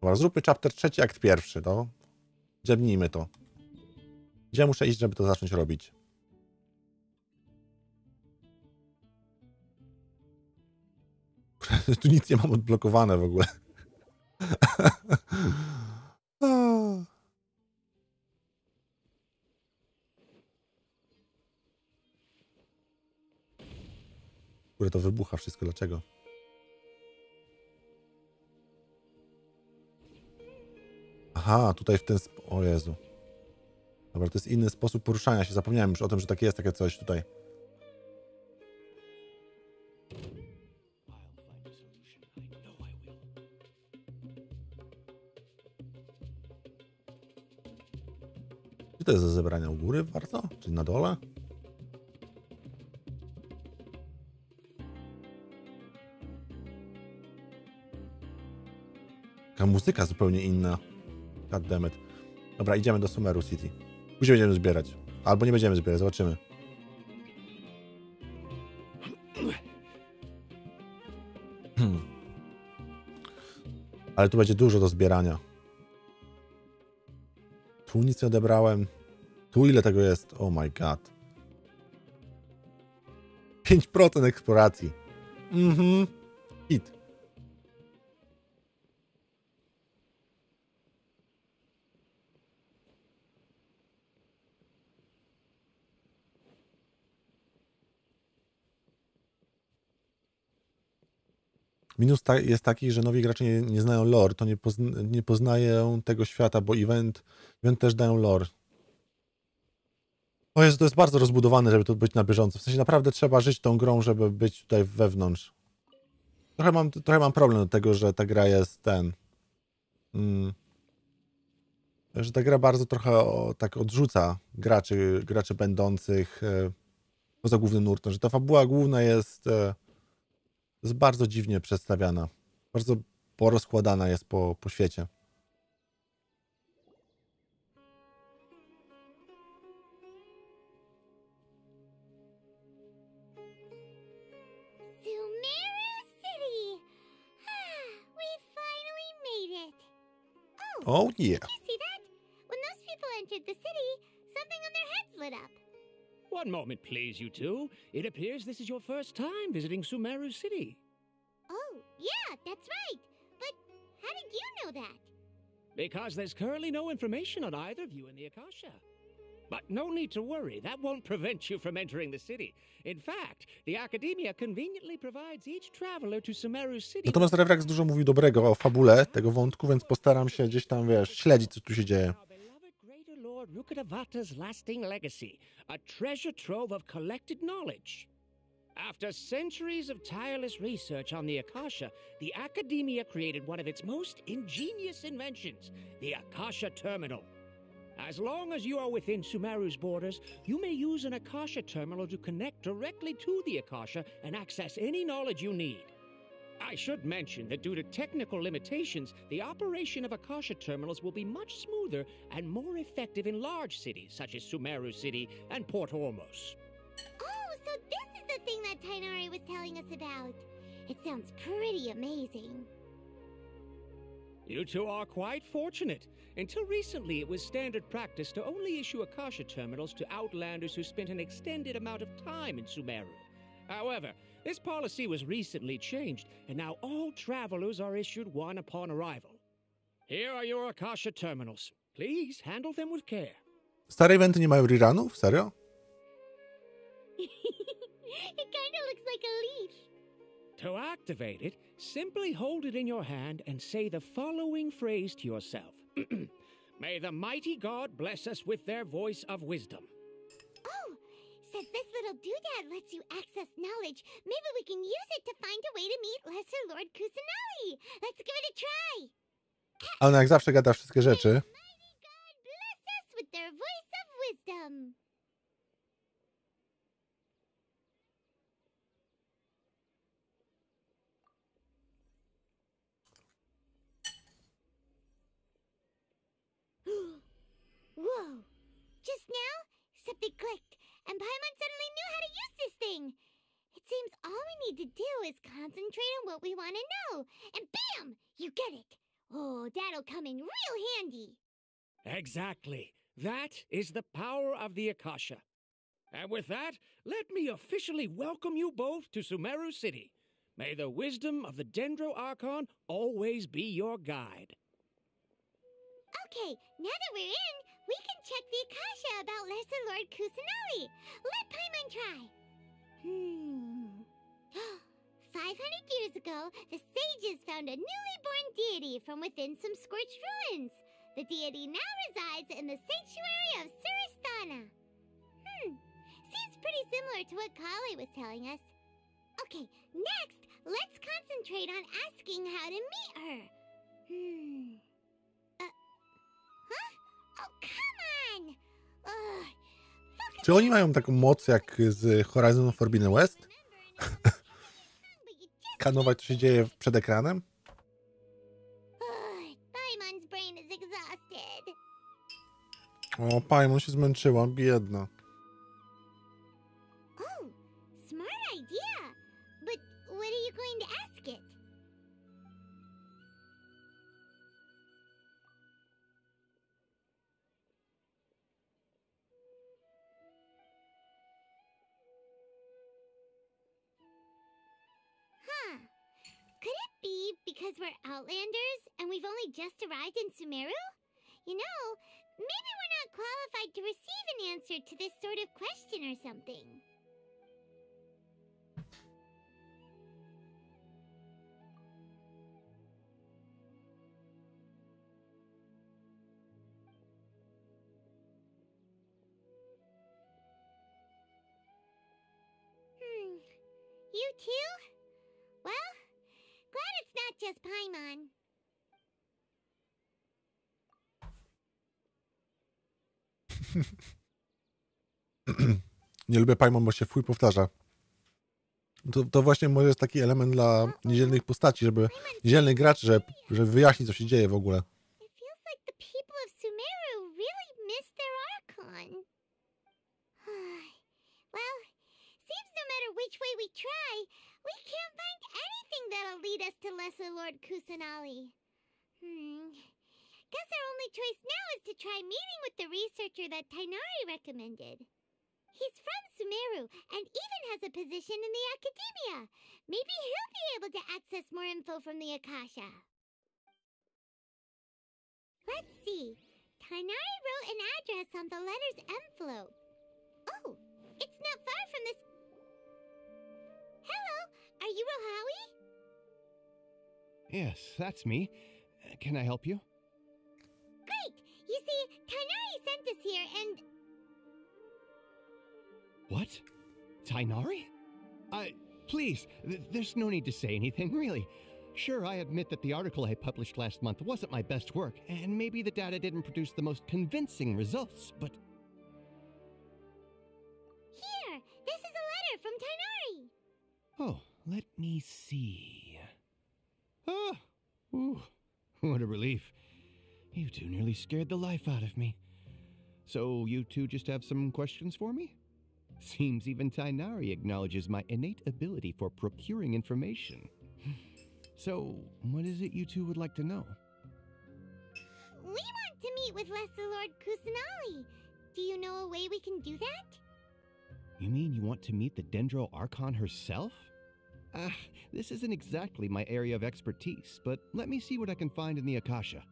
Dobra, zróbmy chapter 3, akt 1, no. Dziabnijmy to. Gdzie muszę iść, żeby to zacząć robić? Tu nic nie mam odblokowane w ogóle. Kurde, to wybucha wszystko. Dlaczego? Aha, tutaj w ten sposób... O Jezu. Dobra, to jest inny sposób poruszania się. Zapomniałem już o tym, że takie jest takie coś tutaj. Gdzie to jest do zebrania? U góry bardzo? Czy na dole? Taka muzyka zupełnie inna. Goddammit. Dobra, idziemy do Sumeru City. Później będziemy zbierać. Albo nie będziemy zbierać, zobaczymy. Ale tu będzie dużo do zbierania. Tu nic nie odebrałem. Tu ile tego jest? Oh my god. 5% eksploracji. Hit. Minus jest taki, że nowi gracze nie znają lore, to nie poznają tego świata, bo event też dają lore. O Jezu, to jest bardzo rozbudowane, żeby tu być na bieżąco. W sensie naprawdę trzeba żyć tą grą, żeby być tutaj wewnątrz. Trochę mam problem do tego, że ta gra jest że ta gra bardzo trochę tak odrzuca graczy będących poza głównym nurtem, że ta fabuła główna jest bardzo dziwnie przedstawiana. Bardzo porozkładana jest po świecie. Oh yeah. Did you see that? When those people entered the city, something on their heads lit up. One moment, please, you two. It appears this is your first time visiting Sumeru City. Oh, yeah, that's right. But how did you know that? Because there's currently no information on either of you in the Akasha. But no need to worry, that won't prevent you from entering the city. In fact, the Academia conveniently provides each traveler to Sumeru City. Natomiast Rewrax dużo mówił dobrego o fabule tego wątku, więc postaram się gdzieś tam, wiesz, śledzić, co tu się dzieje. Lord Rukkhadevata's lasting legacy, a treasure trove of collected knowledge. After centuries of tireless research on the Akasha, the Academia created one of its most ingenious inventions, the Akasha Terminal. As long as you are within Sumeru's borders, you may use an Akasha terminal to connect directly to the Akasha and access any knowledge you need. I should mention that due to technical limitations, the operation of Akasha terminals will be much smoother and more effective in large cities such as Sumeru City and Port Ormos. Oh, so this is the thing that Tainari was telling us about. It sounds pretty amazing. You two are quite fortunate. Until recently, it was standard practice to only issue Akasha terminals to outlanders who spent an extended amount of time in Sumeru. However, this policy was recently changed, and now all travelers are issued one upon arrival. Here are your Akasha terminals. Please handle them with care. Stare eventy nie mają rerunów? Serio? It kinda looks like a leash. To activate it, simply hold it in your hand and say the following phrase to yourself. May the mighty God bless us with their voice of wisdom. Oh, since this little doodad lets you access knowledge, maybe we can use it to find a way to meet Lesser Lord Kusanali. Let's give it a try. A ona jak zawsze gada wszystkie rzeczy. Mighty God bless us with their voice of wisdom. Whoa! Just now, something clicked, and Paimon suddenly knew how to use this thing. It seems all we need to do is concentrate on what we want to know, and bam! You get it! Oh, that'll come in real handy. Exactly. That is the power of the Akasha. And with that, let me officially welcome you both to Sumeru City. May the wisdom of the Dendro Archon always be your guide. Okay, now that we're in, we can check the Akasha about Lesser Lord Kusanali. Let Paimon try. 500 years ago, the sages found a newly born deity from within some scorched ruins. The deity now resides in the sanctuary of Suristana. Seems pretty similar to what Kali was telling us. Okay, next, let's concentrate on asking how to meet her. Oh, come on! Czy oni mają taką moc jak z Horizon Forbidden West? Kanować, co się dzieje przed ekranem? Paimon's brain is exhausted. O, Paimon się zmęczyła, biedna. Oh, smart idea. But what are you going to ask it? Could it be because we're Outlanders and we've only just arrived in Sumeru? You know, maybe we're not qualified to receive an answer to this sort of question or something. You too? Well, glad it's not just Paimon. Nie lubię Paimon, bo się fuj powtarza. To właśnie może jest taki element dla niedzielnych postaci, żeby niedzielnych graczy, żeby wyjaśnić, co się dzieje w ogóle. It feels like the people of Sumeru really miss their Archon. Well, seems no matter which way we try, we can't find anything that'll lead us to Lesser Lord Kusanali. Guess our only choice now is to try meeting with the researcher that Tainari recommended. He's from Sumeru and even has a position in the academia. Maybe he'll be able to access more info from the Akasha. Let's see. Tainari wrote an address on the letter's envelope. Oh, it's not far from this. Hello, are you Rohawi? Yes, that's me. Can I help you? Great! You see, Tainari sent us here and... What? Tainari? Please, there's no need to say anything, really. Sure, I admit that the article I published last month wasn't my best work, and maybe the data didn't produce the most convincing results, but... Here, this is a letter from Tainari. Oh, let me see. Ah! Ooh, what a relief. You two nearly scared the life out of me. So you two just have some questions for me? Seems even Tainari acknowledges my innate ability for procuring information. So, what is it you two would like to know? We want to meet with Lesser Lord Kusanali. Do you know a way we can do that? You mean you want to meet the Dendro Archon herself? This isn't exactly my area of expertise, but let me see what I can find in the Akasha.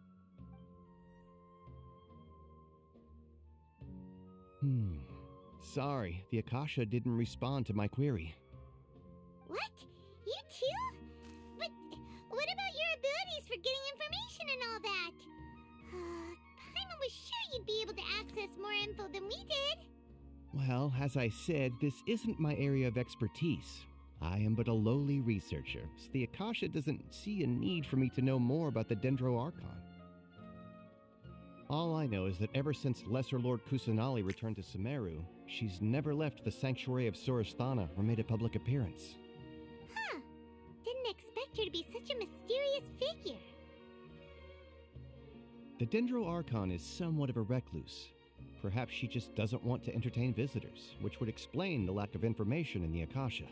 Sorry, the Akasha didn't respond to my query. What? You too? But what about your abilities for getting information and all that? Paimon was sure you'd be able to access more info than we did. Well, as I said, this isn't my area of expertise. I am but a lowly researcher, so the Akasha doesn't see a need for me to know more about the Dendro Archon. All I know is that ever since Lesser Lord Kusanali returned to Sumeru, she's never left the sanctuary of Suristana or made a public appearance. Huh. Didn't expect her to be such a mysterious figure. The Dendro Archon is somewhat of a recluse. Perhaps she just doesn't want to entertain visitors, which would explain the lack of information in the Akasha.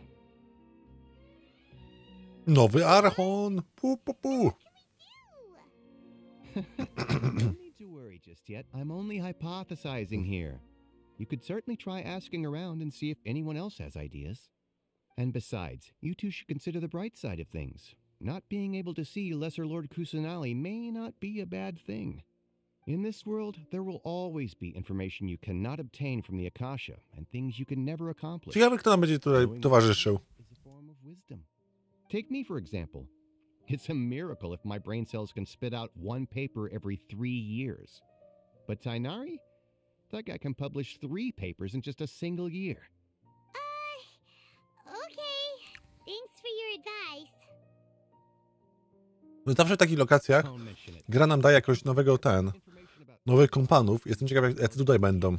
Nowy Archon! Pu, pu, pu. No need to worry just yet. I'm only hypothesizing here. You could certainly try asking around and see if anyone else has ideas. And besides, you two should consider the bright side of things. Not being able to see Lesser Lord Kusanali may not be a bad thing. In this world, there will always be information you cannot obtain from the Akasha and things you can never accomplish. Ciekawe, kto nam będzie tutaj towarzyszył. Is a form of wisdom. Take me, for example. It's a miracle if my brain cells can spit out one paper every 3 years. But Tainari? That guy can publish 3 papers in just a single year. Okay. Thanks for your advice. No zawsze w takich lokacjach gra nam daje jakoś nowych kompanów. Jestem ciekaw, jak tutaj będą.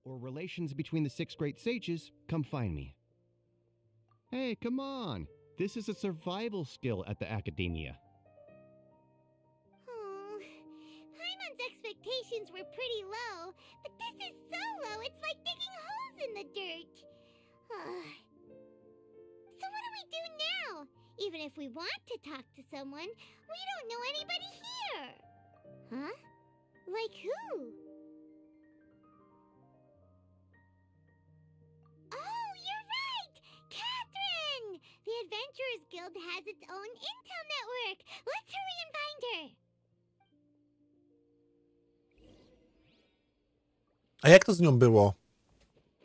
Or relations between the 6 great sages, come find me. Hey, come on. This is a survival skill at the Academia. Oh, Paimon's expectations were pretty low, but this is so low it's like digging holes in the dirt. So what do we do now? Even if we want to talk to someone, we don't know anybody here. Huh? Like who? Oh, you're right! Catherine! The Adventurers Guild has its own intel network. Let's hurry and find her. A jak to z nią było?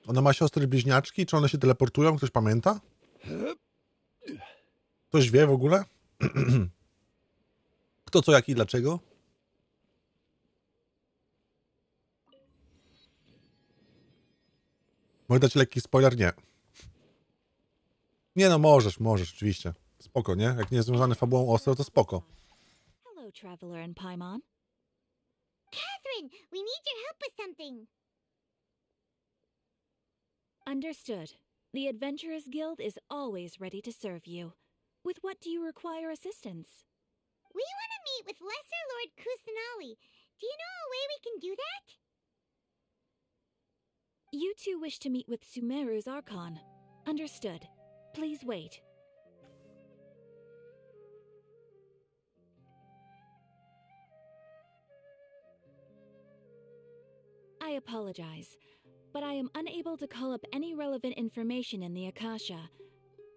Ona ma siostry bliźniaczki? Czy one się teleportują? Ktoś pamięta? Ktoś wie w ogóle? Kto, co, jak i dlaczego? Mogę dać lekki spoiler? Nie. Nie no, możesz, oczywiście. Spoko, nie? Jak nie jest związany fabułą ostro, to spoko. Hello, Traveler and Paimon. Catherine, we need your help with something. Understood. The Adventurers Guild is always ready to serve you. With what do you require assistance? We want to meet with Lesser Lord Kusanali. Do you know a way we can do that? You two wish to meet with Sumeru's Archon. Understood. Please wait. I apologize, but I am unable to call up any relevant information in the Akasha.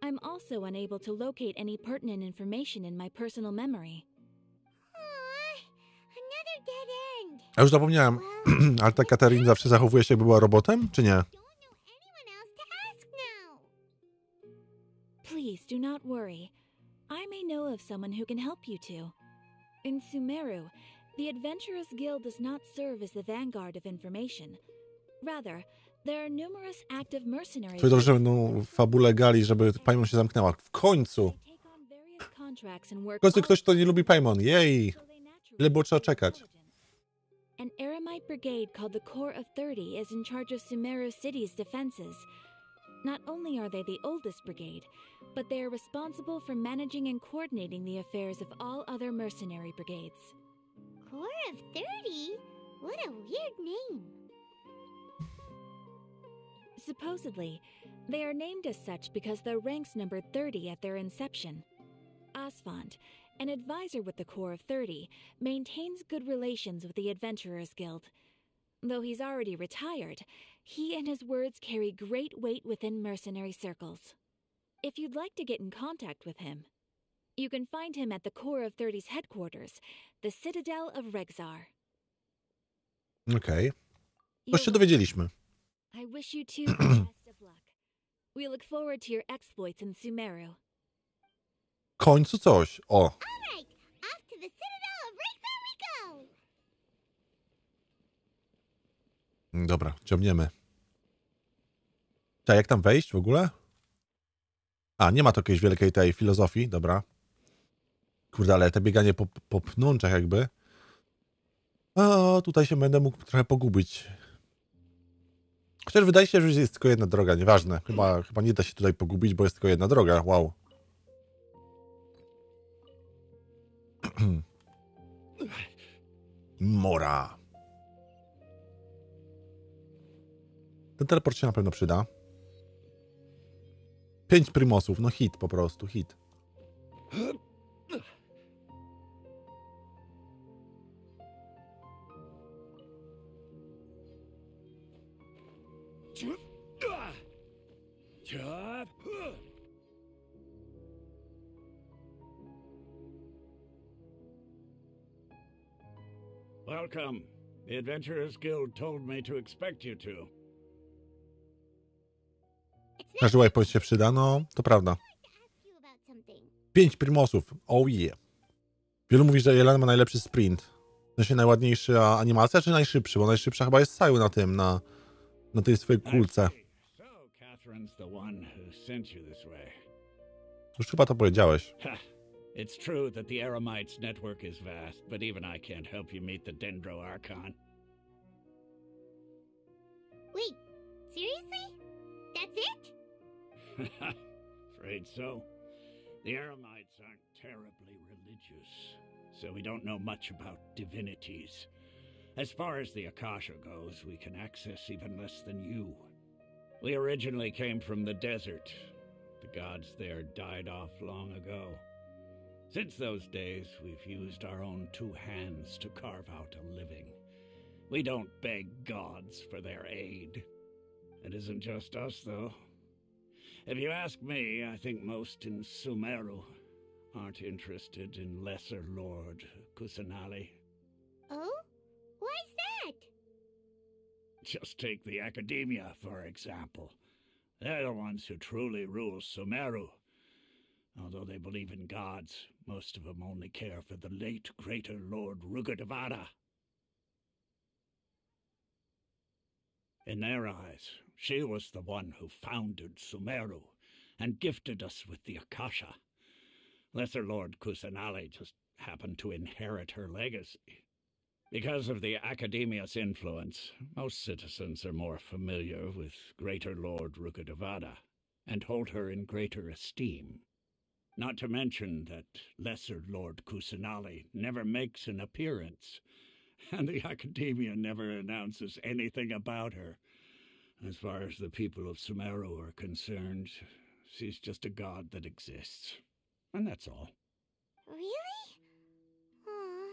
I'm also unable to locate any pertinent information in my personal memory. Aww, another dead end. A już zapomniałem, ale ta Katarina zawsze zachowuje się, jakby była robotem, czy nie? Don't know anyone else to ask now. Please do not worry. I may know of someone who can help you two. In Sumeru, the Adventurers Guild does not serve as the vanguard of information. Rather, there are numerous active mercenaries. To dobrze, że będą fabule gali, żeby Paimon się zamknęła. W końcu! W końcu ktoś, kto nie lubi Paimon. Jej! Ile było trzeba czekać? An Aramite brigade called the Corps of 30 is in charge of Sumeru City's defenses. Not only are they the oldest brigade, but they are responsible for managing and coordinating the affairs of all other mercenary brigades. Corps of 30? What a weird name. Supposedly, they are named as such because their ranks numbered 30 at their inception. Asfand, an advisor with the Corps of 30, maintains good relations with the Adventurers Guild. Though he's already retired, he and his words carry great weight within mercenary circles. If you'd like to get in contact with him, you can find him at the Corps of 30's headquarters, the Citadel of Regzar. Okej. Coś się dowiedzieliśmy. I wish you two the best of luck. We look forward to your exploits in Sumeru. W końcu coś. O. All right, off to the Citadel of Regzar we go. Dobra, ciągniemy. Cześć, jak tam wejść w ogóle? A, nie ma to jakiejś wielkiej tej filozofii, dobra. Kurde, ale te bieganie po pnączach jakby. O, tutaj się będę mógł trochę pogubić. Chociaż wydaje się, że jest tylko jedna droga, nieważne. Chyba nie da się tutaj pogubić, bo jest tylko jedna droga. Wow. Mora. Ten teleport się na pewno przyda. 5 primosów, no hit po prostu, hit. Welcome. The Adventurers Guild told me to expect you to. Każdy wipeout się przyda, no to prawda. 5 primosów, oh yeah. Wielu mówi, że Jelena ma najlepszy sprint. W sensie najładniejsza animacja, czy najszybszy? Bo najszybsza chyba jest Saju na tym, na tej swojej kulce. Już chyba to powiedziałeś. It's true that the Eremites' network is vast, but even I can't help you meet the Dendro Archon. Wait, seriously? That's it? Afraid so. The Eremites aren't terribly religious, so we don't know much about divinities. As far as the Akasha goes, we can access even less than you. We originally came from the desert. The gods there died off long ago. Since those days, we've used our own 2 hands to carve out a living. We don't beg gods for their aid. It isn't just us, though. If you ask me, I think most in Sumeru aren't interested in Lesser Lord Kusanali. Oh? Why's that? Just take the Academia, for example. They're the ones who truly rule Sumeru. Although they believe in gods, most of them only care for the late Greater Lord Rugadavada. In their eyes, she was the one who founded Sumeru and gifted us with the Akasha. Lesser Lord Kusanali just happened to inherit her legacy. Because of the Academia's influence, most citizens are more familiar with Greater Lord Rugadavada and hold her in greater esteem. Not to mention that Lesser Lord Kusanali never makes an appearance, and the Academia never announces anything about her. As far as the people of Sumeru are concerned, she's just a god that exists. And that's all. Really? Aw.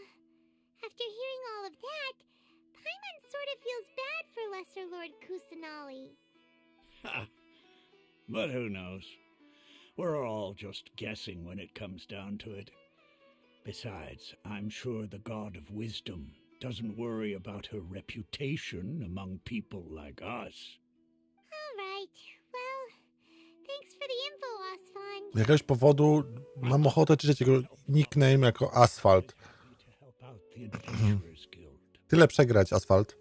After hearing all of that, Paimon sort of feels bad for Lesser Lord Kusanali. Ha! But who knows? We're all just guessing when it comes down to it. Besides, I'm sure the God of Wisdom doesn't worry about her reputation among people like us. All right. Well, thanks for the info, Asfan. Z jakiegoś powodu mam ochotę czytać jego nickname jako Asfalt. Tyle przegrać, Asfalt.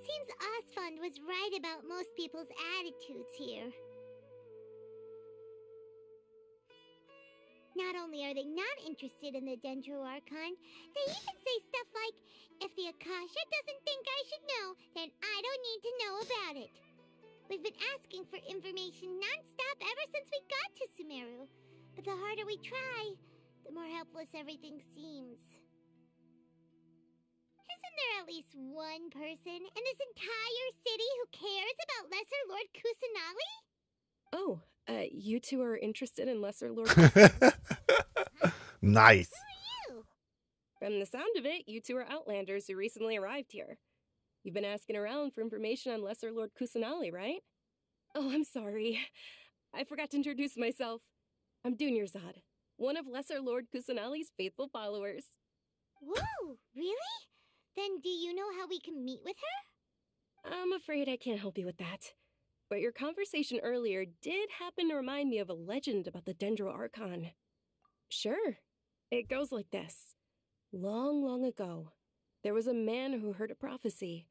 Seems Asfand was right about most people's attitudes here. Not only are they not interested in the Dendro Archon, they even say stuff like, if the Akasha doesn't think I should know, then I don't need to know about it. We've been asking for information non-stop ever since we got to Sumeru. But the harder we try, the more helpless everything seems. Isn't there at least one person in this entire city who cares about Lesser Lord Kusanali? Oh, you two are interested in Lesser Lord Nice. Who are you? From the sound of it, you two are Outlanders who recently arrived here. You've been asking around for information on Lesser Lord Kusanali, right? Oh, I'm sorry. I forgot to introduce myself. I'm Dunyarzad, one of Lesser Lord Kusanali's faithful followers. Whoa, really? Then do you know how we can meet with her? I'm afraid I can't help you with that. But your conversation earlier did happen to remind me of a legend about the Dendro Archon. Sure. It goes like this. Long, long ago, there was a man who heard a prophecy.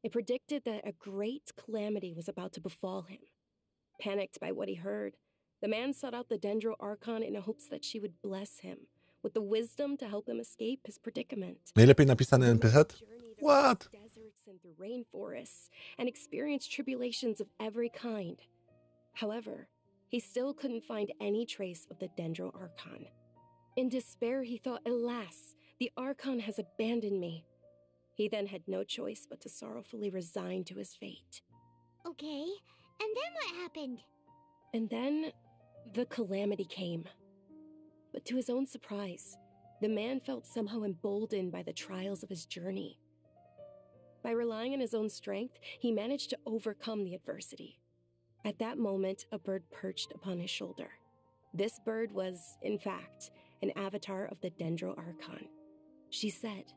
It predicted that a great calamity was about to befall him. Panicked by what he heard, the man sought out the Dendro Archon in hopes that she would bless him with the wisdom to help him escape his predicament. Najlepiej napisany NPC? What? Deserts and through rainforests and experienced tribulations of every kind. However, he still couldn't find any trace of the Dendro Archon. In despair, he thought, alas, the Archon has abandoned me. He then had no choice but to sorrowfully resign to his fate. Okay, and then what happened? And then, the calamity came. But to his own surprise, the man felt somehow emboldened by the trials of his journey. By relying on his own strength, he managed to overcome the adversity. At that moment, a bird perched upon his shoulder. This bird was, in fact, an avatar of the Dendro Archon. She said,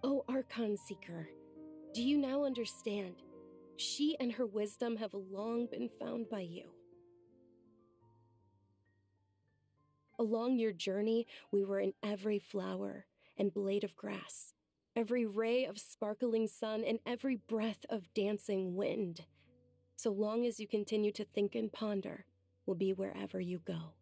"O Archon Seeker, do you now understand? She and her wisdom have long been found by you. Along your journey, we were in every flower and blade of grass, every ray of sparkling sun, and every breath of dancing wind. So long as you continue to think and ponder, we'll be wherever you go."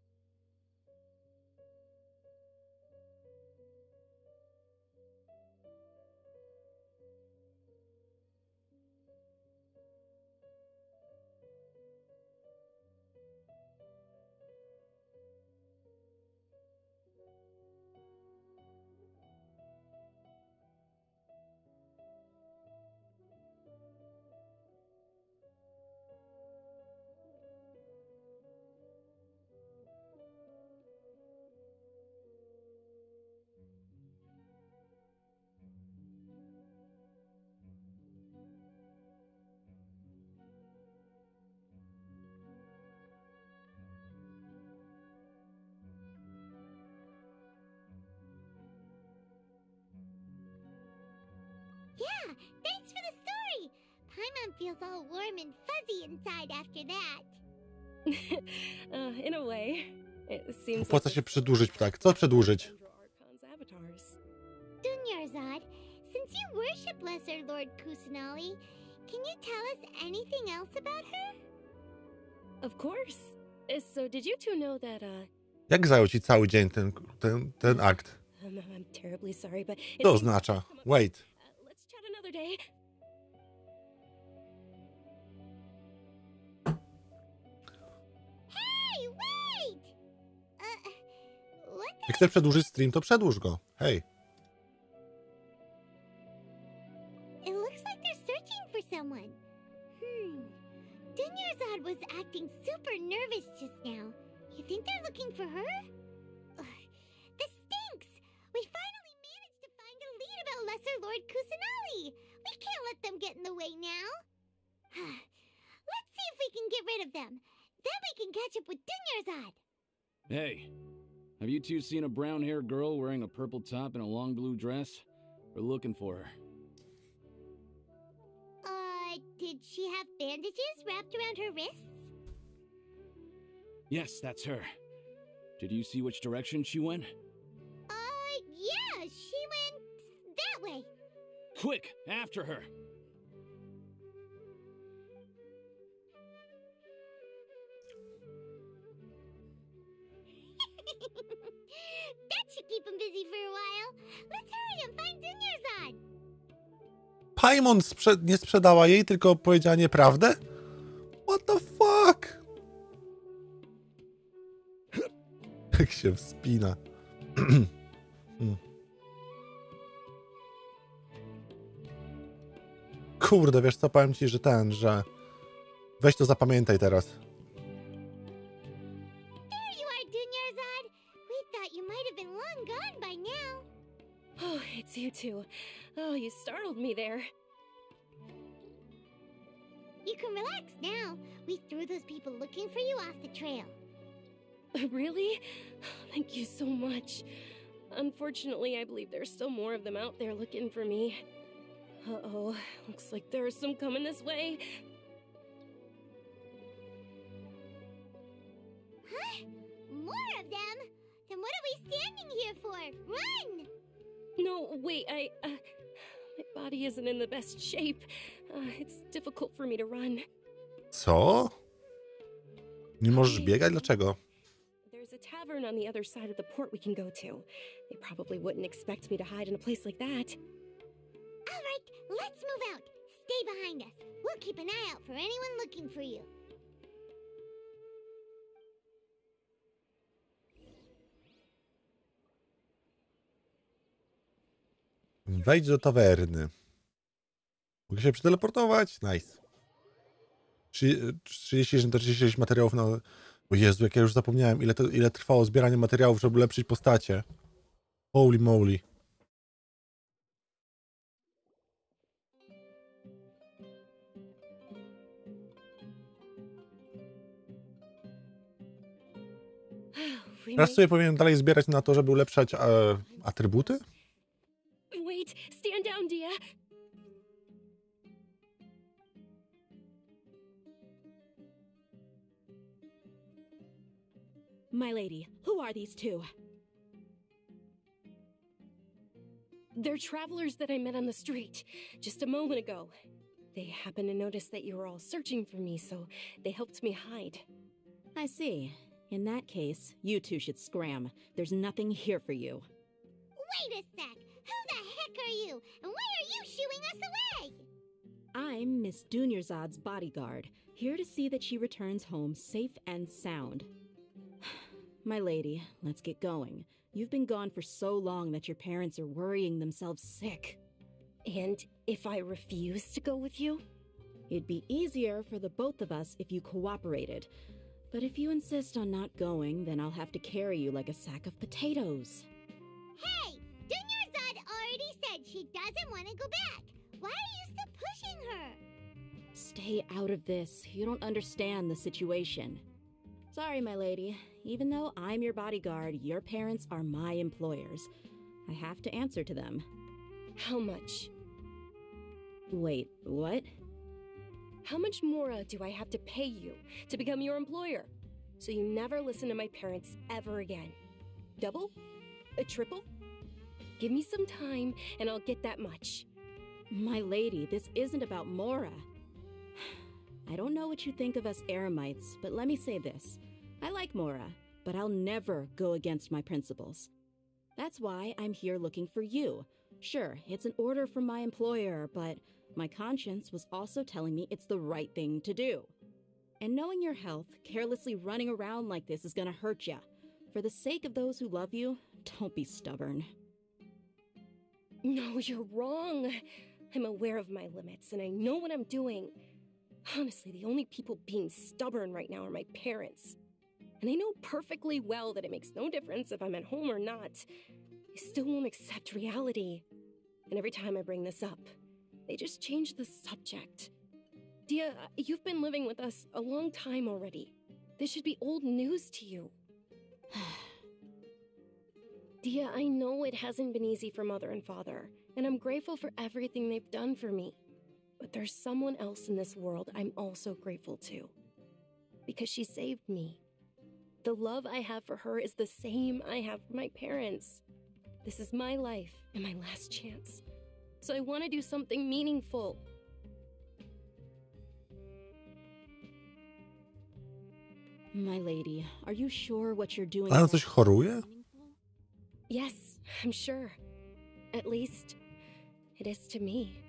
Yeah, thanks for the story. Paimon feels all warm and fuzzy inside after that. In a way, it seems Opłaca się przedłużyć, ptak. Co przedłużyć? Dunyarzad, since you worship Lesser Lord Kusanali, can you tell us anything else about her? Of course. So did you two know that, Jak zajął ci cały dzień ten akt? I'm terribly sorry, but To oznacza. Wait. Let's chat another day. Hey, wait! What the... Jak chcesz przedłużyć stream, to przedłuż go. Hej. It looks like they're searching for someone. Dunyarzad was acting super nervous just now. You think they're looking for her? This stinks! We finally managed to find a lead about Lesser Lord Kusanali! We can't let them get in the way now! Let's see if we can get rid of them. Then we can catch up with Dunyarzad! Hey, have you two seen a brown-haired girl wearing a purple top and a long blue dress? We're looking for her. Did she have bandages wrapped around her wrists? Yes, that's her. Did you see which direction she went? Yeah, she went that way. Quick, after her! That should keep him busy for a while. Let's hurry and find Dunyarzad. Paimon nie sprzedała jej, tylko powiedziała nieprawdę? What the fuck? Jak się wspina. Kurde, wiesz co, powiem ci, że że... Weź to zapamiętaj teraz. There you are, Dunyarzad. We thought you might have been long gone by now. Oh, it's you two. Oh, you startled me there. You can relax now. We threw those people looking for you off the trail. Really? Thank you so much. Unfortunately, I believe there's still more of them out there looking for me. Uh-oh, looks like there are some coming this way. Huh? More of them? Then what are we standing here for? Run! No, wait, my body isn't in the best shape. It's difficult for me to run. Co? Nie możesz biegać? Dlaczego? There's a tavern on the other side of the port we can go to. They probably wouldn't expect me to hide in a place like that. All right, let's move out. Stay behind us. We'll keep an eye out for anyone looking for you. Wejdź do tawerny. Mogę się przeteleportować? Nice. 30 to 36 materiałów na... O Jezu, jak ja już zapomniałem, ile trwało zbieranie materiałów, żeby ulepszyć postacie. Holy moly. Teraz sobie powinienem dalej zbierać na to, żeby ulepszać atrybuty? Wait, stand down, Dia. My lady, who are these two? They're travelers that I met on the street just a moment ago. They happened to notice that you were all searching for me, so they helped me hide. I see. In that case, you two should scram. There's nothing here for you. Wait a sec! Who the heck are you? And why are you shooing us away? I'm Miss Dunyarzad's bodyguard, here to see that she returns home safe and sound. My lady, let's get going. You've been gone for so long that your parents are worrying themselves sick. And if I refuse to go with you? It'd be easier for the both of us if you cooperated. But if you insist on not going, then I'll have to carry you like a sack of potatoes. Hey! Dunyarzad already said she doesn't want to go back. Why are you still pushing her? Stay out of this. You don't understand the situation. Sorry, my lady. Even though I'm your bodyguard, your parents are my employers. I have to answer to them. How much? Wait, what? How much more do I have to pay you to become your employer? So you never listen to my parents ever again. Double? A triple? Give me some time and I'll get that much. My lady, this isn't about Mora. I don't know what you think of us Eremites, but let me say this. I like Mora, but I'll never go against my principles. That's why I'm here looking for you. Sure, it's an order from my employer, but my conscience was also telling me it's the right thing to do. And knowing your health, carelessly running around like this is gonna hurt ya. For the sake of those who love you, don't be stubborn. No, you're wrong. I'm aware of my limits and I know what I'm doing. Honestly, the only people being stubborn right now are my parents. And I know perfectly well that it makes no difference if I'm at home or not. They still won't accept reality. And every time I bring this up, they just change the subject. Dia, you've been living with us a long time already. This should be old news to you. Dia, I know it hasn't been easy for Mother and Father, and I'm grateful for everything they've done for me. But there's someone else in this world I'm also grateful to. Because she saved me. The love I have for her is the same I have for my parents. This is my life and my last chance. So I want to do something meaningful. My lady, are you sure what you're doing? Ale coś choruje? Yes, I'm sure. At least, it is to me.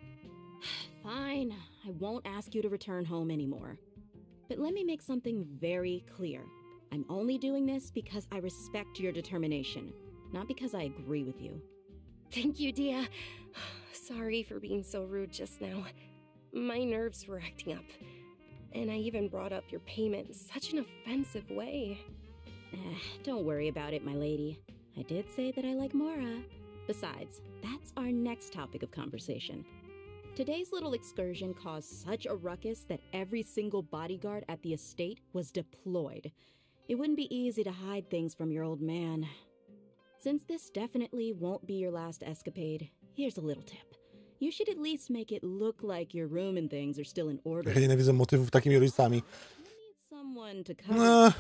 Fine, I won't ask you to return home anymore. But let me make something very clear. I'm only doing this because I respect your determination, not because I agree with you. Thank you, Dia. Sorry for being so rude just now. My nerves were acting up. And I even brought up your payment in such an offensive way. Don't worry about it, my lady. I did say that I like Mora. Besides, that's our next topic of conversation. Today's little excursion caused such a ruckus that every single bodyguard at the estate was deployed. It wouldn't be easy to hide things from your old man. Since this definitely won't be your last escapade, here's a little tip. You should at least make it look like your room and things are still in order. Ja nienawidzę motywów takimi rodzicami. Someone to cover.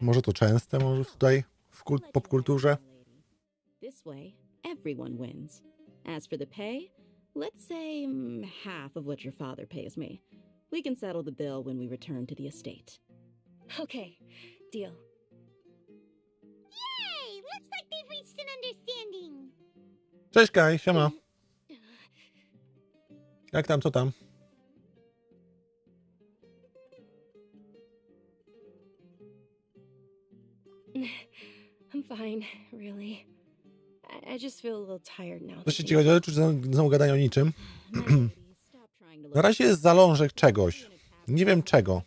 Może to częste, może tutaj w popkulturze. This way, everyone wins. As for the pay, let's say half of what your father pays me. We can settle the bill when we return to the estate. Okay, deal. Yay! Looks like they've reached an understanding. Cześć Kaj, siema. Jak tam, co tam? I'm fine, really. I just feel a little tired now. Wreszcie ci chodzi o rzeczy, że znowu gadają o niczym. Na razie jest zalążek czegoś. Nie wiem czego.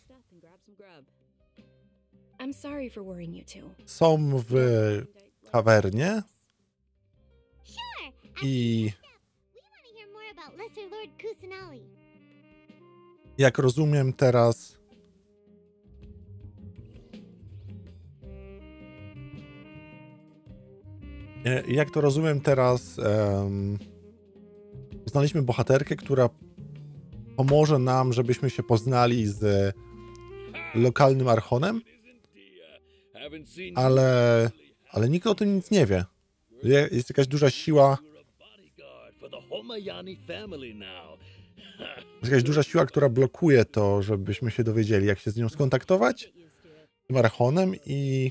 I'm sorry for worrying you too. Są w tawernie. I We want to hear more about Lesser Lord Kusanali. jak rozumiem teraz... Jak to rozumiem teraz, znaliśmy bohaterkę, która pomoże nam, żebyśmy się poznali z lokalnym archonem, ale nikt o tym nic nie wie. Jest jakaś duża siła, która blokuje to, żebyśmy się dowiedzieli, jak się z nią skontaktować, z tym archonem, i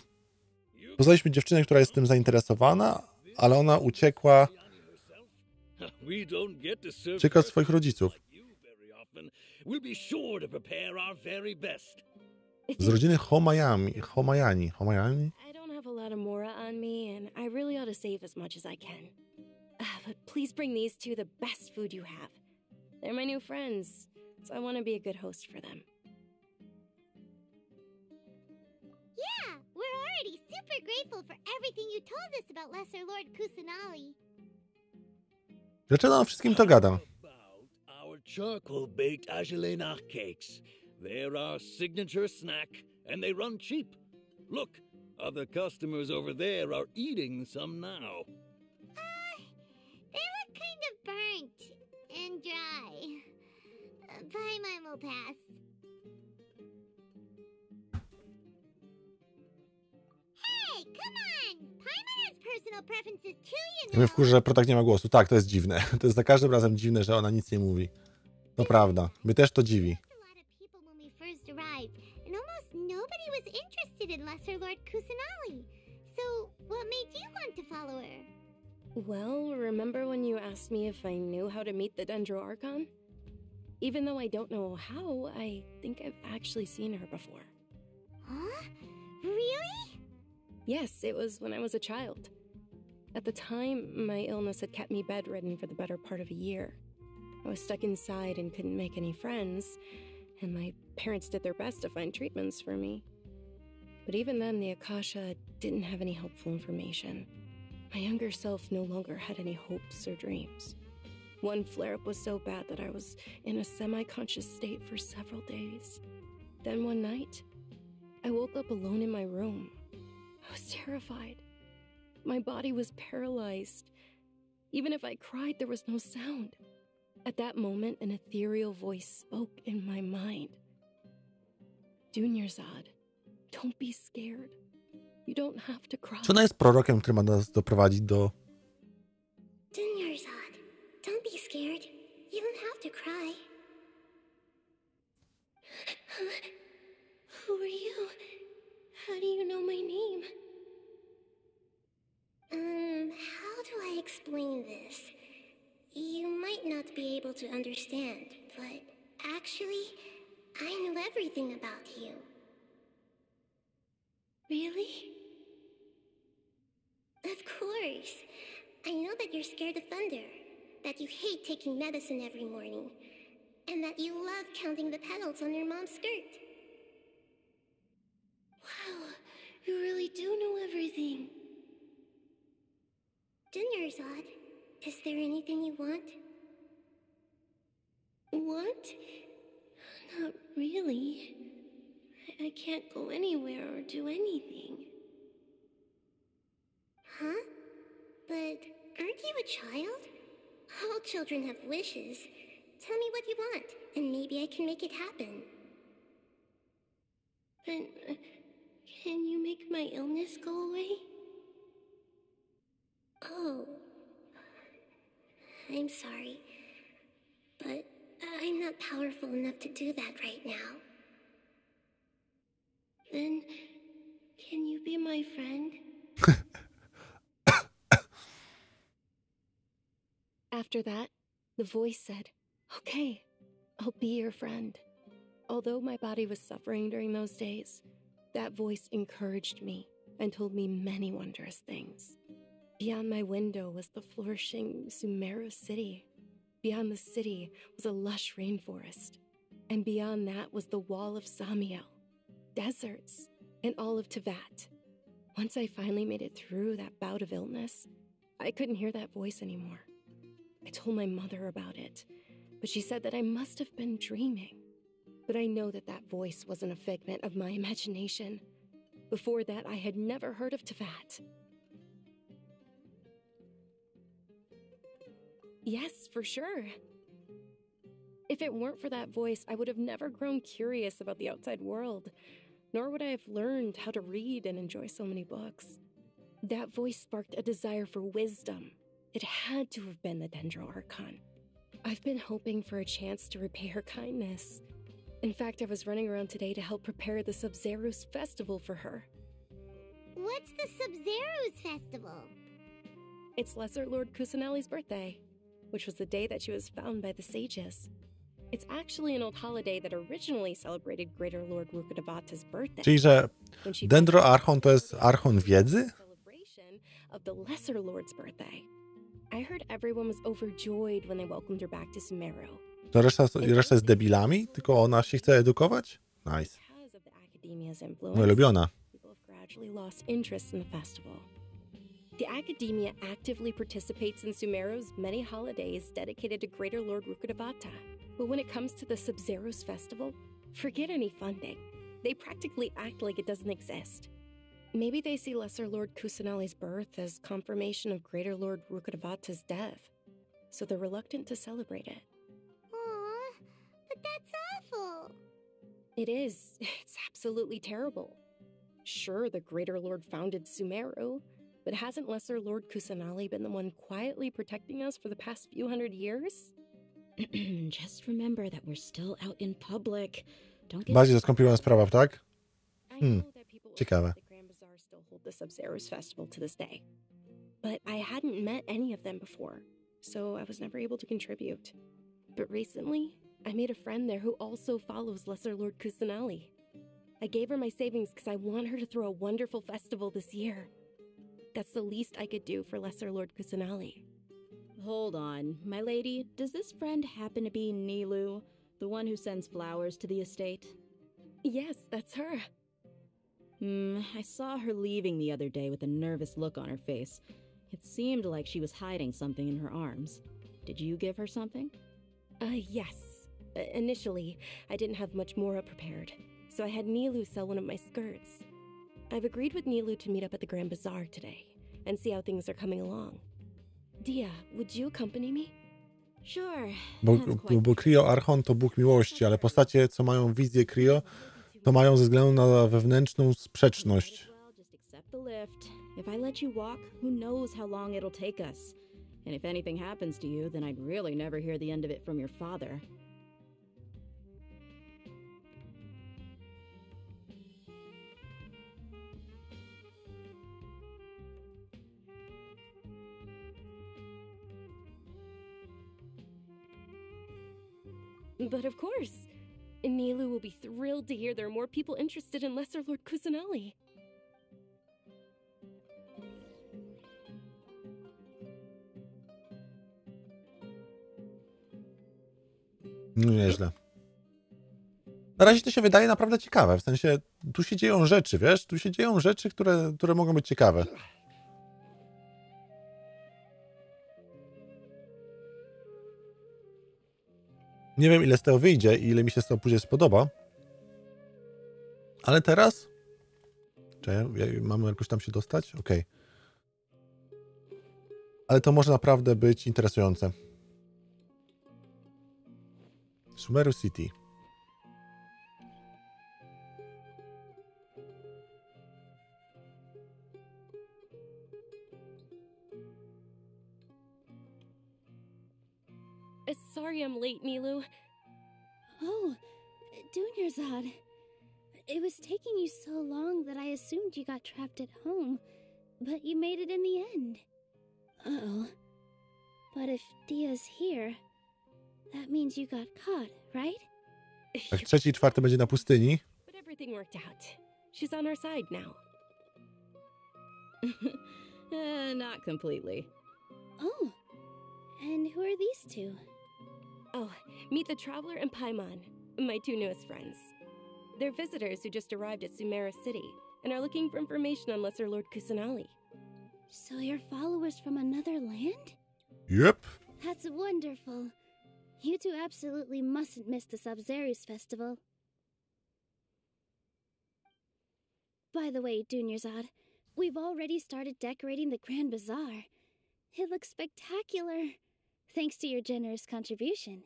poznaliśmy dziewczynę, która jest tym zainteresowana, ale ona uciekła od swoich rodziców. Z rodziny Homayani. I don't have a lot of mora on me, and I really ought to save as much as I can. But please bring these two the best food you have. They're my new friends, so I want to be a good host for them. Yeah, we're already super grateful for everything you told us about Lesser Lord Kusanali. Dlaczego on wszystkim to gada? Our charcoal baked agelenach cakes. They're our signature snack, and they run cheap. Look, other customers over there are eating some now. They look kind of burnt and dry. Buy mine will pass. Hey, come on! Paimon has personal preferences too, you Ja know. mnie wkurzy, że Protak nie ma głosu. Tak, to jest dziwne. To jest za każdym razem dziwne, że ona nic nie mówi. To prawda. Mnie też to dziwi. A lot of people when we first arrived, and almost nobody was interested in Lesser Lord Kusanali. So, what made you want to follow her? Well, remember when you asked me if I knew how to meet the Dendro Archon? Even though I don't know how, I think I've actually seen her before. Huh? Really? Yes, it was when I was a child. At the time, my illness had kept me bedridden for the better part of a year. I was stuck inside and couldn't make any friends, and my parents did their best to find treatments for me. But even then, the Akasha didn't have any helpful information. My younger self no longer had any hopes or dreams. One flare-up was so bad that I was in a semi-conscious state for several days. Then one night, I woke up alone in my room. I was terrified. My body was paralyzed. Even if I cried, there was no sound. At that moment, an ethereal voice spoke in my mind. Dunyarzad, don't be scared. You don't have to cry. Czy ona jest prorokiem, który ma nas doprowadzić do... Dunyarzad, don't be scared. You don't have to cry. Who are you? How do you know my name? How do I explain this? You might not be able to understand, but actually, I know everything about you. Really? Of course. I know that you're scared of thunder, that you hate taking medicine every morning, and that you love counting the petals on your mom's skirt. Wow, you really do know everything. Dunyarzad, is there anything you want? What? Not really. I can't go anywhere or do anything. Huh? But aren't you a child? All children have wishes. Tell me what you want, and maybe I can make it happen. But can you make my illness go away? Oh. I'm sorry. But I'm not powerful enough to do that right now. Then can you be my friend? After that, the voice said, "Okay, I'll be your friend." Although my body was suffering during those days, that voice encouraged me and told me many wondrous things. Beyond my window was the flourishing Sumeru city. Beyond the city was a lush rainforest. And beyond that was the wall of Samiel, deserts, and all of Tevat. Once I finally made it through that bout of illness, I couldn't hear that voice anymore. I told my mother about it, but she said that I must have been dreaming. But I know that that voice wasn't a figment of my imagination. Before that, I had never heard of Teyvat. Yes, for sure. If it weren't for that voice, I would have never grown curious about the outside world, nor would I have learned how to read and enjoy so many books. That voice sparked a desire for wisdom. It had to have been the Dendro Archon. I've been hoping for a chance to repay her kindness. In fact, I was running around today to help prepare the Sub-Zero's festival for her. What's the Sub-Zero's festival? It's Lesser Lord Kusanali's birthday, which was the day that she was found by the sages. It's actually an old holiday that originally celebrated Greater Lord Rukkhadevata's birthday. Czyli, że Dendro Archon to jest Archon wiedzy? Celebration of the Lesser Lord's birthday. I heard everyone was overjoyed when they welcomed her back to Sumeru. To reszta jest debilami? Tylko ona się chce edukować? Nice. Moja ulubiona. People have gradually lost interest in the festival. The academia actively participates in Sumeru's many holidays dedicated to Greater Lord Rukkhadevata. But when it comes to the Sub-Zero's festival, forget any funding. They practically act like it doesn't exist. Maybe they see Lesser Lord Kusanali's birth as confirmation of Greater Lord Rukkhadevata's death, so they're reluctant to celebrate it. Aw, but that's awful. It is. It's absolutely terrible. Sure, the Greater Lord founded Sumeru, but hasn't Lesser Lord Kusanali been the one quietly protecting us for the past few hundred years? Just remember that we're still out in public. Don't get Bardziej skomplikowana sprawa, tak? I know that people ciekawe. at the Grand Bazaar still hold the Sub-Zero's festival to this day. But I hadn't met any of them before, so I was never able to contribute. But recently, I made a friend there who also follows Lesser Lord Kusanali. I gave her my savings because I want her to throw a wonderful festival this year. That's the least I could do for Lesser Lord Kusanali. Hold on, my lady. Does this friend happen to be Nilu, the one who sends flowers to the estate? Yes, that's her. I saw her leaving the other day with a nervous look on her face. It seemed like she was hiding something in her arms. Did you give her something? Yes. Initially, I didn't have much more prepared, so I had Nilu sell one of my skirts. I've agreed with Nilu to meet up at the Grand Bazaar today and see how things are coming along. Dia, would you accompany me? Sure. Bo Krio Archon to Bóg miłości, ale postacie, co mają wizję Krio, to mają ze względu na wewnętrzną sprzeczność. Just accept the lift. If I let you walk, who knows how long it'll take us. And if anything happens to you, then I'd really never hear the end of it from your father. But of course, Nilu will be thrilled to hear there are more people interested in Lesser Lord Kusanali. No nieźle. Na razie to się wydaje naprawdę ciekawe, w sensie tu się dzieją rzeczy, wiesz? Tu się dzieją rzeczy, które mogą być ciekawe. Nie wiem, ile z tego wyjdzie i ile mi się z tego później spodoba. Ale teraz... Czekaj, mamy jakoś tam się dostać? Okej. Ale to może naprawdę być interesujące. Sumeru City. Sorry I'm late, Nilu. Oh, Dunyarzad. It was taking you so long that I assumed you got trapped at home, but you made it in the end. Uh-oh. But if Dia's here, that means you got caught, right? Tak, 3. i 4. będzie na pustyni. But everything worked out. She's on our side now. Not completely. Oh, and who are these two? Oh, meet the Traveler and Paimon, my two newest friends. They're visitors who just arrived at Sumeru City and are looking for information on Lesser Lord Kusanali. So you're followers from another land? Yep. That's wonderful. You two absolutely mustn't miss the Sabzeruz festival. By the way, Dunyarzad, we've already started decorating the Grand Bazaar. It looks spectacular, thanks to your generous contribution.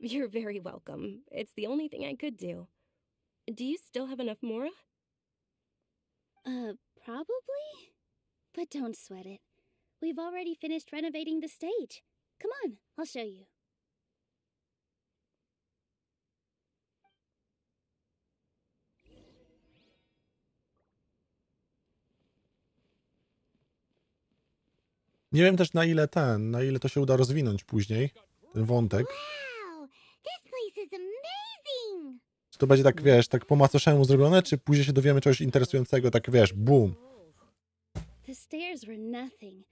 You're very welcome. It's the only thing I could do. Do you still have enough Mora? Probably? But don't sweat it. We've already finished renovating the stage. Come on, I'll show you. Nie wiem też na ile to się uda rozwinąć później, ten wątek. Wow, this place is amazing! Czy to będzie tak, wiesz, tak po macoszemu zrobione, czy później się dowiemy czegoś interesującego, tak wiesz, boom. The stairs were nothing.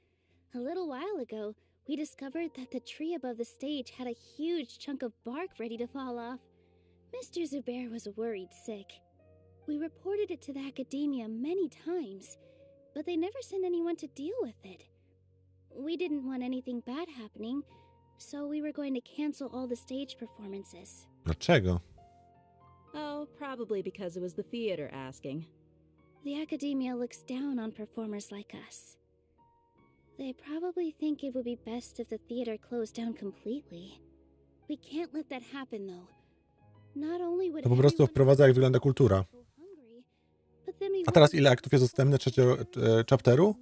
A little while ago, we discovered that the tree above the stage had a huge chunk of bark ready to fall off. Mr. Zubair was worried sick. We reported it to the academia many times, but they never sent anyone to deal with it. We didn't want anything bad happening, so we were going to cancel all the stage performances. Dlaczego? Oh, probably because it was the theater asking. The academia looks down on performers like us. They probably think it would be best if the theater closed down completely. We can't let that happen, though. Not only would To po prostu wprowadza, jak wygląda kultura. A teraz ile aktów jest dostępne trzeciego chapteru?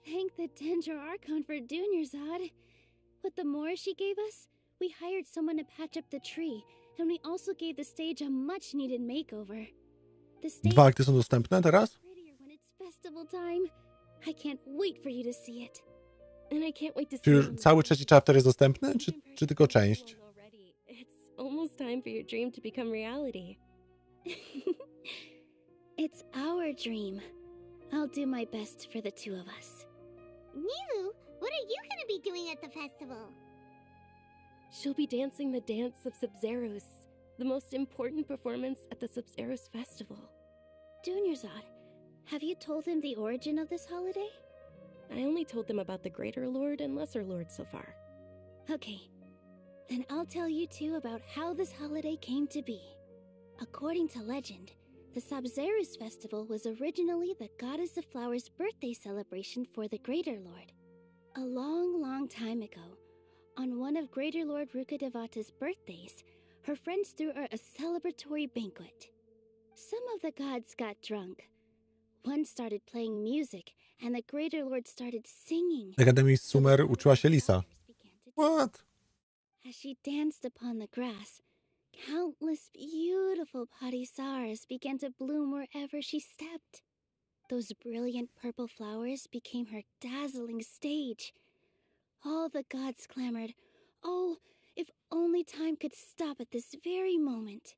Thank the Dendro Archon for Dunyarzad. With the more she gave us, we hired someone to patch up the tree, and we also gave the stage a much-needed makeover. The stage 2 akty są dostępne teraz? prettier when it's festival time. I can't wait for you to see it. And I can't wait to see Czy już cały trzeci chapter jest dostępny, czy tylko część? It's almost time for your dream to become reality. It's our dream. I'll do my best for the two of us. Nilu, what are you going to be doing at the festival? She'll be dancing the dance of Sabzeruz, the most important performance at the Sabzeruz festival. Dunyarzad, have you told him the origin of this holiday? I only told them about the Greater Lord and Lesser Lord so far. Okay, then I'll tell you two about how this holiday came to be. According to legend, the Sabzeruz festival was originally the Goddess of Flowers' birthday celebration for the Greater Lord. A long, long time ago, on one of Greater Lord Rukkhadevata's birthdays, her friends threw her a celebratory banquet. Some of the gods got drunk. One started playing music, and the Greater Lord started singing. W Akademii Sumer uczyła się Lisa. What? As she danced upon the grass, countless beautiful padisaras began to bloom wherever she stepped. Those brilliant purple flowers became her dazzling stage. All the gods clamored, "Oh, if only time could stop at this very moment."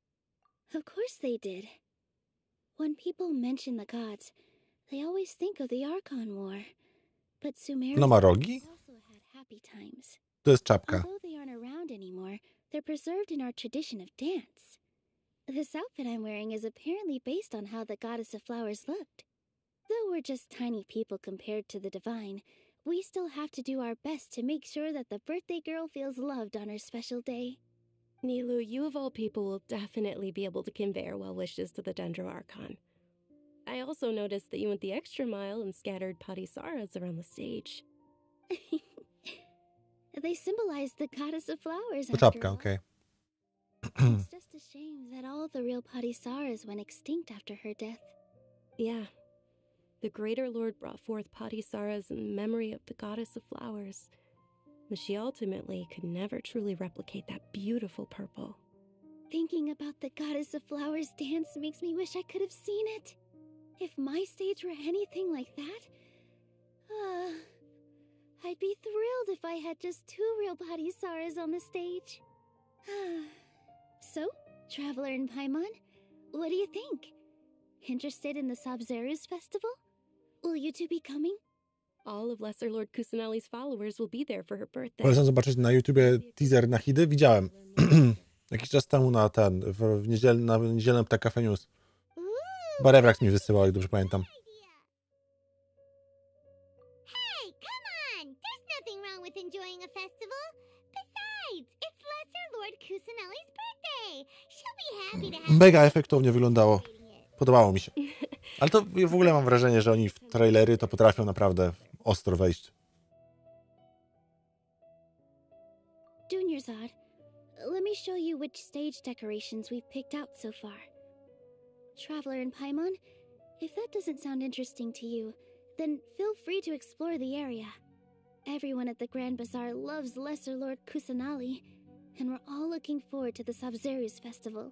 Of course they did. When people mention the gods, they always think of the Archon War. But Sumerians No ma rogi? also had happy times. To jest czapka. Although they aren't around anymore, they're preserved in our tradition of dance. This outfit I'm wearing is apparently based on how the Goddess of Flowers looked. Though we're just tiny people compared to the divine, we still have to do our best to make sure that the birthday girl feels loved on her special day. Nilu, you of all people will definitely be able to convey our well wishes to the Dendro Archon. I also noticed that you went the extra mile and scattered padisaras around the stage. They symbolize the Goddess of Flowers. To after czapka, all. okej. It's just a shame that all the real padisaras went extinct after her death. Yeah. The Greater Lord brought forth padisaras in memory of the Goddess of Flowers, but she ultimately could never truly replicate that beautiful purple. Thinking about the Goddess of Flowers dance makes me wish I could have seen it. If my stage were anything like that, I'd be thrilled if I had just 2 real padisaras on the stage. So, Traveler and Paimon, what do you think? Interested in the Sabzeruz festival? Will you two be coming? All of Lesser Lord Kusanali's followers will be there for her birthday. Polecam zobaczyć na YouTubie teaser na Hidy. Widziałem jakiś czas temu na na niedzielnym Ptak Cafe News. Barewrak mi wysyłał, jak dobrze pamiętam. Hey, come on! There's nothing wrong with enjoying a festival. Kusanali's birthday. She'll be happy to have Mega efektownie wyglądało. Podobało mi się. Ale to w ogóle mam wrażenie, że oni w trailery to potrafią naprawdę ostro wejść. Junior Zod, let me show you which stage decorations we've picked out so far. Traveler and Paimon, if that doesn't sound interesting to you, then feel free to explore the area. Everyone at the Grand Bazaar loves Lesser Lord Kusanali, and we're all looking forward to the Sabzeruz festival.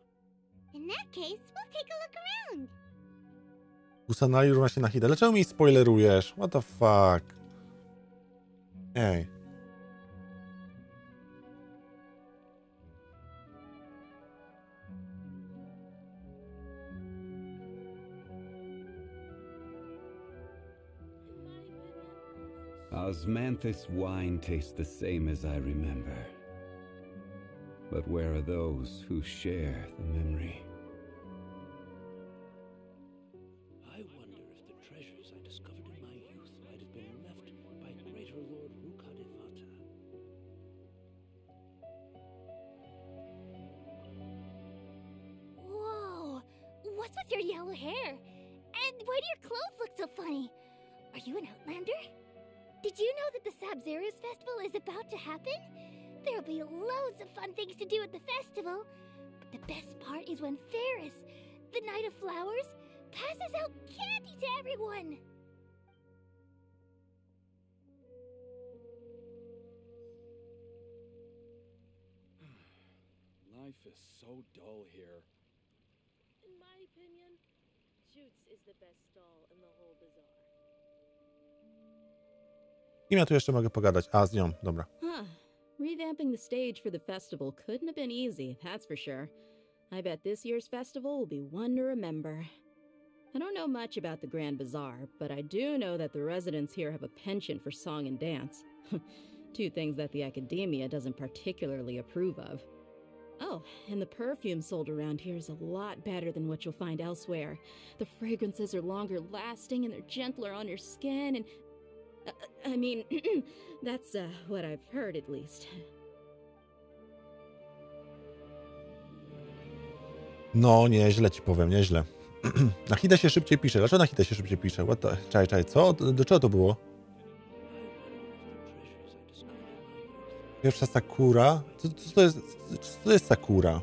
In that case, we'll take a look around. Kusanali równa się na hita. Dlaczego mi spoilerujesz? What the fuck? Ej. Osmanthus wine tastes the same as I remember. But where are those who share the memory? I wonder if the treasures I discovered in my youth might have been left by Greater Lord Rukadevata. Whoa! What's with your yellow hair? And why do your clothes look so funny? Are you an Outlander? Did you know that the Sabzeruz festival is about to happen? There'll be loads of fun things to do at the festival. But the best part is when Ferris, the Knight of Flowers, passes out candy to everyone. Life is so dull here. In my opinion, Shoots is the best stall in the whole bazaar. Kim ja tu jeszcze mogę pogadać? A, z nią, dobra. Revamping the stage for the festival couldn't have been easy, that's for sure. I bet this year's festival will be one to remember. I don't know much about the Grand Bazaar, but I do know that the residents here have a penchant for song and dance. Two things that the academia doesn't particularly approve of. Oh, and the perfume sold around here is a lot better than what you'll find elsewhere. The fragrances are longer lasting and they're gentler on your skin and... I mean, that's what I've heard at least. No, nieźle ci powiem, nieźle. Na hita się szybciej pisze. Dlaczego na hita się szybciej pisze? Czekaj, co? Do czego to było? Pierwsza Sakura? Co to jest Sakura?